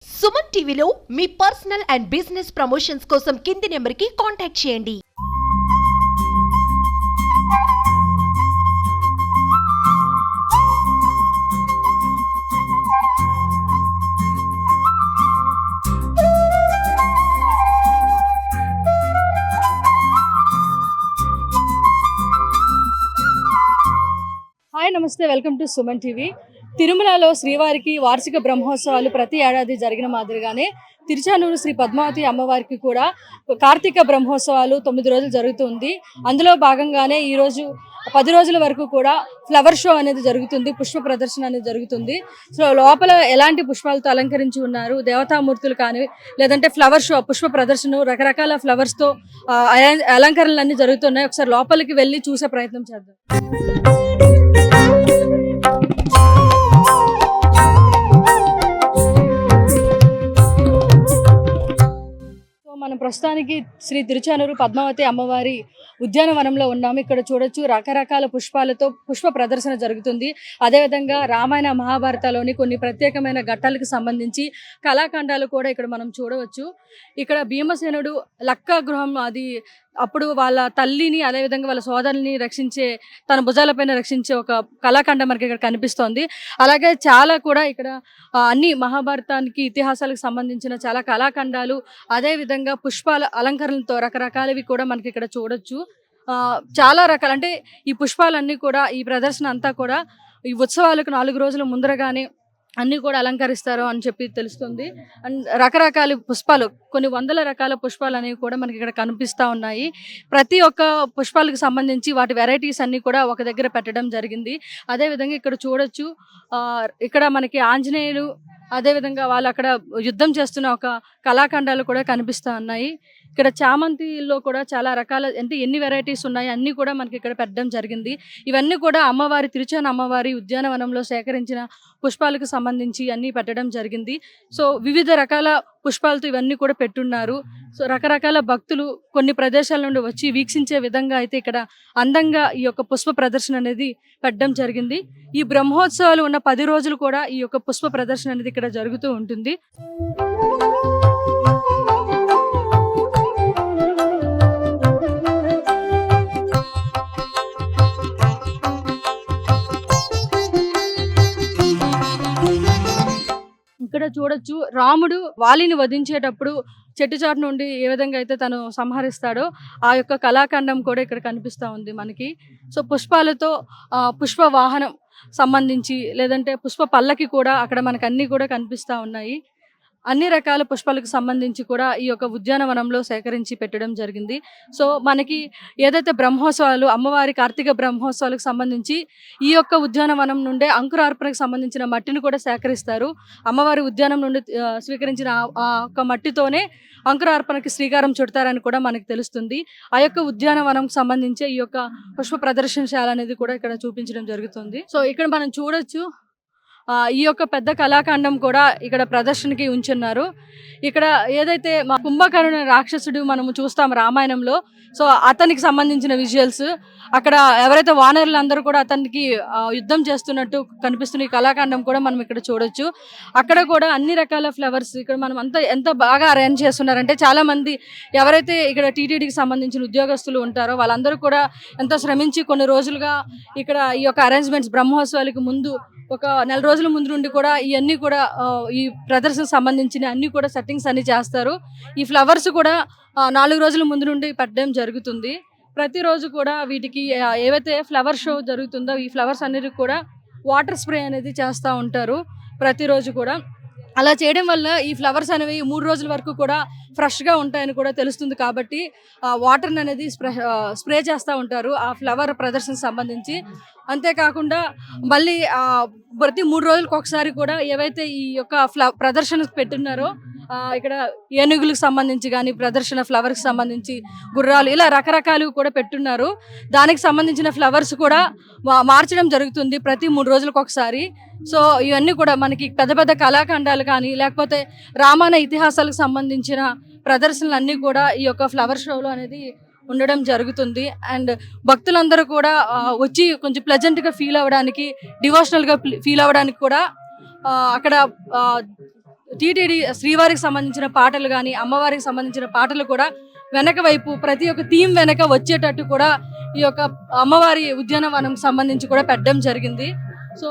సుమన్ టీవీలో మీ personal and business promotions కోసం కింది నెంబర్కి కాంటాక్ట్ చేయండి. హాయ్ నమస్తే, వెల్కమ్ టు సుమన్ టీవీ. తిరుమలలో శ్రీవారికి వార్షిక బ్రహ్మోత్సవాలు ప్రతి ఏడాది జరిగిన మాదిరిగానే తిరుచానూరు శ్రీ పద్మావతి అమ్మవారికి కూడా కార్తీక బ్రహ్మోత్సవాలు 9 రోజులు జరుగుతుంది. అందులో భాగంగానే ఈరోజు 10 రోజుల వరకు కూడా ఫ్లవర్ షో అనేది జరుగుతుంది, పుష్ప ప్రదర్శన అనేది జరుగుతుంది. సో లోపల ఎలాంటి పుష్పాలతో అలంకరించి ఉన్నారు, దేవతామూర్తులు కానీ లేదంటే ఫ్లవర్ షో పుష్ప ప్రదర్శన రకరకాల ఫ్లవర్స్తో అలంకరణలు అన్నీ జరుగుతున్నాయి. ఒకసారి లోపలికి వెళ్ళి చూసే ప్రయత్నం చేద్దాం. మనం ప్రస్తుతానికి శ్రీ తిరుచానూరు పద్మావతి అమ్మవారి ఉద్యానవనంలో ఉన్నాము. ఇక్కడ చూడొచ్చు రకరకాల పుష్పాలతో పుష్ప ప్రదర్శన జరుగుతుంది. అదేవిధంగా రామాయణ మహాభారతాలోని కొన్ని ప్రత్యేకమైన ఘట్టాలకు సంబంధించి కళాఖండాలు కూడా ఇక్కడ మనం చూడవచ్చు. ఇక్కడ భీమసేనుడు లక్కా గృహం అది అప్పుడు వాళ్ళ తల్లిని అదేవిధంగా వాళ్ళ సోదరుని రక్షించే తన భుజాలపైన రక్షించే ఒక కళాఖండం మనకి ఇక్కడ కనిపిస్తోంది. అలాగే చాలా కూడా ఇక్కడ అన్ని మహాభారతానికి ఇతిహాసాలకు సంబంధించిన చాలా కళాఖండాలు అదేవిధంగా పుష్పాల అలంకరణలతో రకరకాలవి కూడా మనకి ఇక్కడ చూడొచ్చు. చాలా రకాల అంటే ఈ పుష్పాలన్నీ కూడా ఈ ప్రదర్శన అంతా కూడా ఈ ఉత్సవాలకు 4 రోజుల ముందరగానే అన్నీ కూడా అలంకరిస్తారు అని చెప్పి తెలుస్తుంది. అండ్ రకరకాల పుష్పాలు కొన్ని వందల రకాల పుష్పాలు అనేవి కూడా మనకి ఇక్కడ కనిపిస్తూ ఉన్నాయి. ప్రతి ఒక్క పుష్పాలకు సంబంధించి వాటి వెరైటీస్ అన్నీ కూడా ఒక దగ్గర పెట్టడం జరిగింది. అదేవిధంగా ఇక్కడ చూడొచ్చు ఇక్కడ మనకి ఆంజనేయులు అదేవిధంగా వాళ్ళు అక్కడ యుద్ధం చేస్తున్న ఒక కళాఖండాలు కూడా కనిపిస్తూ ఉన్నాయి. ఇక్కడ చామంతిలో కూడా చాలా రకాల అంటే ఎన్ని వెరైటీస్ ఉన్నాయి అన్నీ కూడా మనకి ఇక్కడ పెట్టడం జరిగింది. ఇవన్నీ కూడా అమ్మవారి తిరుచానూరు అమ్మవారి ఉద్యానవనంలో సేకరించిన పుష్పాలకు సంబంధించి అన్నీ పెట్టడం జరిగింది. సో వివిధ రకాల పుష్పాలతో ఇవన్నీ కూడా పెట్టున్నారు. సో రకరకాల భక్తులు కొన్ని ప్రదేశాల నుండి వచ్చి వీక్షించే విధంగా అయితే ఇక్కడ అందంగా ఈ యొక్క పుష్ప ప్రదర్శన అనేది పెట్టడం జరిగింది. ఈ బ్రహ్మోత్సవాలు ఉన్న 10 రోజులు కూడా ఈ యొక్క పుష్ప ప్రదర్శన అనేది ఇక్కడ జరుగుతూ ఉంటుంది. ఇక్కడ చూడొచ్చు రాముడు వాలిని వధించేటప్పుడు చెట్టు చాటు నుండి ఏ విధంగా అయితే తను సంహరిస్తాడో ఆ యొక్క కళాఖండం కూడా ఇక్కడ కనిపిస్తూ ఉంది మనకి. సో పుష్పాలతో పుష్ప వాహనం సంబంధించి లేదంటే పుష్ప పల్లకి కూడా అక్కడ మనకు అన్నీ కూడా కనిపిస్తూ ఉన్నాయి. అన్ని రకాల పుష్పాలకు సంబంధించి కూడా ఈ యొక్క ఉద్యానవనంలో సేకరించి పెట్టడం జరిగింది. సో మనకి ఏదైతే బ్రహ్మోత్సవాలు అమ్మవారి కార్తీక బ్రహ్మోత్సవాలకు సంబంధించి ఈ యొక్క ఉద్యానవనం నుండే అంకురార్పణకు సంబంధించిన మట్టిని కూడా సేకరిస్తారు. అమ్మవారి ఉద్యానం నుండి స్వీకరించిన ఆ యొక్క మట్టితోనే అంకురార్పణకి శ్రీకారం చుడతారని కూడా మనకి తెలుస్తుంది. ఆ యొక్క ఉద్యానవనంకి సంబంధించి ఈ యొక్క పుష్ప ప్రదర్శనశాల అనేది కూడా ఇక్కడ చూపించడం జరుగుతుంది. సో ఇక్కడ మనం చూడొచ్చు ఈ యొక్క పెద్ద కళాఖండం కూడా ఇక్కడ ప్రదర్శనకి ఉంచున్నారు. ఇక్కడ ఏదైతే మా కుంభకర్ణుని రాక్షసుడు మనము చూస్తాం రామాయణంలో, సో అతనికి సంబంధించిన విజువల్స్ అక్కడ ఎవరైతే వానరులు అందరూ కూడా అతనికి యుద్ధం చేస్తున్నట్టు కనిపిస్తున్న ఈ కళాఖండం కూడా మనం ఇక్కడ చూడొచ్చు. అక్కడ కూడా అన్ని రకాల ఫ్లవర్స్ ఇక్కడ మనం ఎంత బాగా అరేంజ్ చేస్తున్నారంటే చాలా మంది ఎవరైతే ఇక్కడ టీటీడీకి సంబంధించిన ఉద్యోగస్తులు ఉంటారో వాళ్ళందరూ కూడా ఎంతో శ్రమించి కొన్ని రోజులుగా ఇక్కడ ఈ యొక్క అరేంజ్మెంట్స్ బ్రహ్మోత్సవాలకు ముందు ఒక 4 రోజుల ముందు నుండి కూడా ఇవన్నీ కూడా ఈ ప్రదర్శనకు సంబంధించిన అన్ని కూడా సెట్టింగ్స్ అన్ని చేస్తారు. ఈ ఫ్లవర్స్ కూడా 4 రోజుల ముందు నుండి పెట్టడం జరుగుతుంది. ప్రతిరోజు కూడా వీటికి ఏవైతే ఫ్లవర్ షో జరుగుతుందో ఈ ఫ్లవర్స్ అన్నిటికి కూడా వాటర్ స్ప్రే అనేది చేస్తూ ఉంటారు ప్రతిరోజు కూడా. అలా చేయడం వల్ల ఈ ఫ్లవర్స్ అనేవి 3 రోజుల వరకు కూడా ఫ్రెష్గా ఉంటాయని కూడా తెలుస్తుంది. కాబట్టి వాటర్ని అనేది స్ప్రే చేస్తూ ఉంటారు ఆ ఫ్లవర్ ప్రదర్శనకు సంబంధించి. అంతేకాకుండా మళ్ళీ ప్రతి 3 రోజులకు ఒకసారి కూడా ఏవైతే ఈ యొక్క ప్రదర్శనకు పెట్టున్నారో ఇక్కడ ఏనుగులకు సంబంధించి కానీ ప్రదర్శన ఫ్లవర్కి సంబంధించి గుర్రాలు ఇలా రకరకాలు కూడా పెట్టున్నారు. దానికి సంబంధించిన ఫ్లవర్స్ కూడా మార్చడం జరుగుతుంది ప్రతి 3 రోజులకు ఒకసారి. సో ఇవన్నీ కూడా మనకి పెద్ద పెద్ద కళాఖండాలు కానీ లేకపోతే రామాయణ ఇతిహాసాలకు సంబంధించిన ప్రదర్శనలు అన్నీ కూడా ఈ యొక్క ఫ్లవర్ షోలో అనేది ఉండడం జరుగుతుంది. అండ్ భక్తులందరూ కూడా వచ్చి కొంచెం ప్లెజెంట్గా ఫీల్ అవ్వడానికి డివోషనల్గా ఫీల్ అవ్వడానికి కూడా అక్కడ టీటీడీ శ్రీవారికి సంబంధించిన పాటలు కానీ అమ్మవారికి సంబంధించిన పాటలు కూడా వెనక వైపు ప్రతి ఒక్క థీమ్ వెనక వచ్చేటట్టు కూడా ఈ యొక్క అమ్మవారి ఉద్యానవనం సంబంధించి కూడా పెట్టడం జరిగింది. సో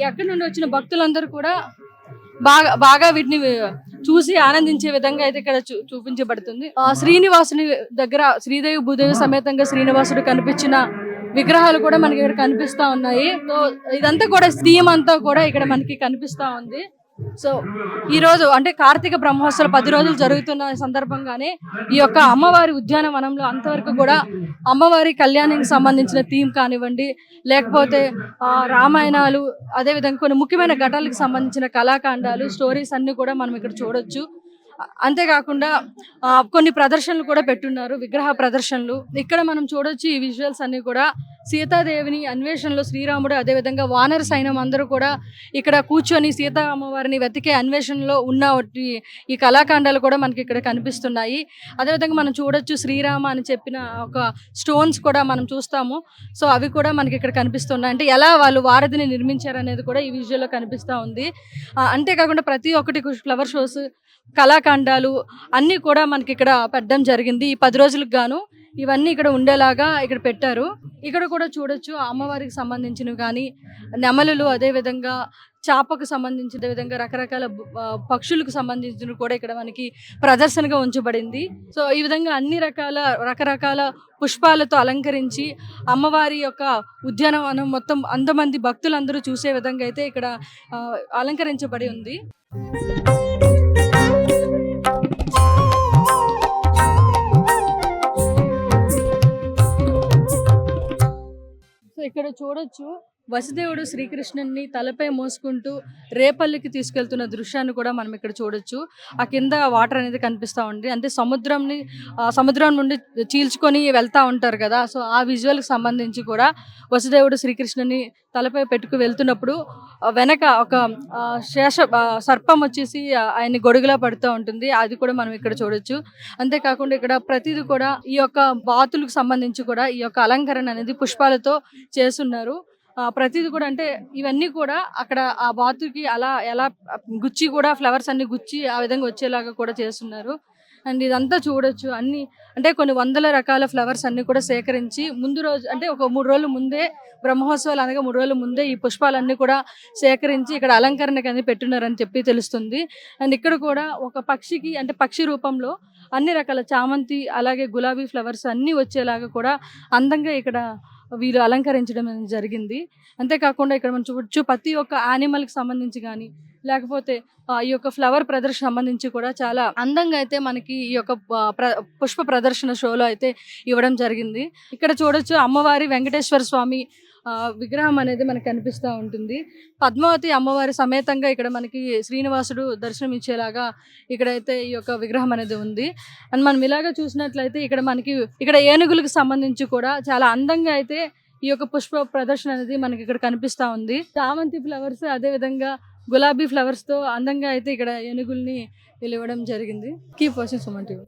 ఎక్కడి నుండి వచ్చిన భక్తులందరూ కూడా బాగా వీటిని చూసి ఆనందించే విధంగా అయితే ఇక్కడ చూపించబడుతుంది. శ్రీనివాసుని దగ్గర శ్రీదేవి భూదేవి సమేతంగా శ్రీనివాసుడు కనిపించిన విగ్రహాలు కూడా మనకి ఇక్కడ కనిపిస్తా ఉన్నాయి. సో ఇదంతా కూడా థీమ్ అంతా కూడా ఇక్కడ మనకి కనిపిస్తా ఉంది. సో ఈ రోజు అంటే కార్తీక బ్రహ్మోత్సవాలు 10 రోజులు జరుగుతున్న సందర్భంగానే ఈ యొక్క అమ్మవారి ఉద్యానవనంలో అంతవరకు కూడా అమ్మవారి కళ్యాణానికి సంబంధించిన థీమ్ కానివ్వండి, లేకపోతే రామాయణాలు, అదేవిధంగా కొన్ని ముఖ్యమైన ఘటాలకు సంబంధించిన కళాఖండాలు, స్టోరీస్ అన్ని కూడా మనం ఇక్కడ చూడొచ్చు. అంతేకాకుండా కొన్ని ప్రదర్శనలు కూడా పెట్టున్నారు, విగ్రహ ప్రదర్శనలు. ఇక్కడ మనం చూడొచ్చు ఈ విజువల్స్ అన్ని కూడా సీతాదేవిని అన్వేషణలో శ్రీరాముడు, అదేవిధంగా వానర సైన్యం అందరూ కూడా ఇక్కడ కూర్చొని సీతా అమ్మవారిని వెతికే అన్వేషణలో ఉన్న ఈ కళాఖండాలు కూడా మనకి ఇక్కడ కనిపిస్తున్నాయి. అదేవిధంగా మనం చూడొచ్చు శ్రీరామ అని చెప్పిన ఒక స్టోన్స్ కూడా మనం చూస్తాము. సో అవి కూడా మనకి ఇక్కడ కనిపిస్తున్నాయి. అంటే ఎలా వాళ్ళు వారధిని నిర్మించారు అనేది కూడా ఈ విజువల్లో కనిపిస్తూ ఉంది. అంతేకాకుండా ప్రతి ఒక్కటి ఫ్లవర్ షోస్, కళాఖండాలు అన్నీ కూడా మనకి ఇక్కడ పెట్టడం జరిగింది. ఈ 10 రోజులకు గాను ఇవన్నీ ఇక్కడ ఉండేలాగా ఇక్కడ పెట్టారు. ఇక్కడ కూడా చూడొచ్చు అమ్మవారికి సంబంధించినవి కానీ నెమలులు, అదేవిధంగా చాపకు సంబంధించిన విధంగా రకరకాల పక్షులకు సంబంధించినవి కూడా ఇక్కడ మనకి ప్రదర్శనగా ఉంచబడింది. సో ఈ విధంగా అన్ని రకరకాల పుష్పాలతో అలంకరించి అమ్మవారి యొక్క ఉద్యానవనం మొత్తం అంతమంది భక్తులందరూ చూసే విధంగా అయితే ఇక్కడ అలంకరించబడి ఉంది. ఇక్కడ చూడొచ్చు వసుదేవుడు శ్రీకృష్ణుని తలపై మోసుకుంటూ రేపల్లికి తీసుకెళ్తున్న దృశ్యాన్ని కూడా మనం ఇక్కడ చూడొచ్చు. ఆ కింద వాటర్ అనేది కనిపిస్తూ ఉంది. అంటే సముద్రం నుండి చీల్చుకొని వెళ్తూ ఉంటారు కదా. సో ఆ విజువల్కి సంబంధించి కూడా వసుదేవుడు శ్రీకృష్ణుని తలపై పెట్టుకు వెళ్తున్నప్పుడు వెనక ఒక సర్పం వచ్చేసి ఆయన్ని గొడుగులా పడుతూ ఉంటుంది. అది కూడా మనం ఇక్కడ చూడొచ్చు. అంతేకాకుండా ఇక్కడ ప్రతిదీ కూడా ఈ యొక్క బాతులకు సంబంధించి కూడా ఈ యొక్క అలంకరణ అనేది పుష్పాలతో చేస్తున్నారు. ప్రతిదీ కూడా అంటే ఇవన్నీ కూడా అక్కడ ఆ బాతుకి ఎలా గుచ్చి కూడా ఫ్లవర్స్ అన్ని గుచ్చి ఆ విధంగా వచ్చేలాగా కూడా చేస్తున్నారు. అండ్ ఇదంతా చూడొచ్చు అన్ని అంటే కొన్ని వందల రకాల ఫ్లవర్స్ అన్ని కూడా సేకరించి ముందు రోజు అంటే ఒక 3 రోజుల ముందే బ్రహ్మోత్సవాలు అనగా 3 రోజుల ముందే ఈ పుష్పాలన్నీ కూడా సేకరించి ఇక్కడ అలంకరణకి అనేది పెట్టున్నారని చెప్పి తెలుస్తుంది. అండ్ ఇక్కడ కూడా ఒక పక్షికి అంటే పక్షి రూపంలో అన్ని రకాల చామంతి అలాగే గులాబీ ఫ్లవర్స్ అన్నీ వచ్చేలాగా కూడా అందంగా ఇక్కడ వీళ్ళు అలంకరించడం జరిగింది. అంతేకాకుండా ఇక్కడ మనం చూడొచ్చు ప్రతి ఒక్క యానిమల్కి సంబంధించి కానీ లేకపోతే ఈ యొక్క ఫ్లవర్ ప్రదర్శన సంబంధించి కూడా చాలా అందంగా అయితే మనకి ఈ యొక్క పుష్ప ప్రదర్శన షోలో అయితే ఇవ్వడం జరిగింది. ఇక్కడ చూడొచ్చు అమ్మవారి వెంకటేశ్వర స్వామి విగ్రహం అనేది మనకు కనిపిస్తూ ఉంటుంది. పద్మావతి అమ్మవారి సమేతంగా ఇక్కడ మనకి శ్రీనివాసుడు దర్శనం ఇచ్చేలాగా ఇక్కడైతే ఈ యొక్క విగ్రహం అనేది ఉంది. అండ్ మనం ఇలాగా చూసినట్లయితే ఇక్కడ ఏనుగులకు సంబంధించి కూడా చాలా అందంగా అయితే ఈ యొక్క పుష్ప ప్రదర్శన అనేది మనకి ఇక్కడ కనిపిస్తూ ఉంది. చామంతి ఫ్లవర్స్ అదేవిధంగా గులాబీ ఫ్లవర్స్తో అందంగా అయితే ఇక్కడ ఏనుగుల్ని ఇవ్వడం జరిగింది. Keep watching Suman TV.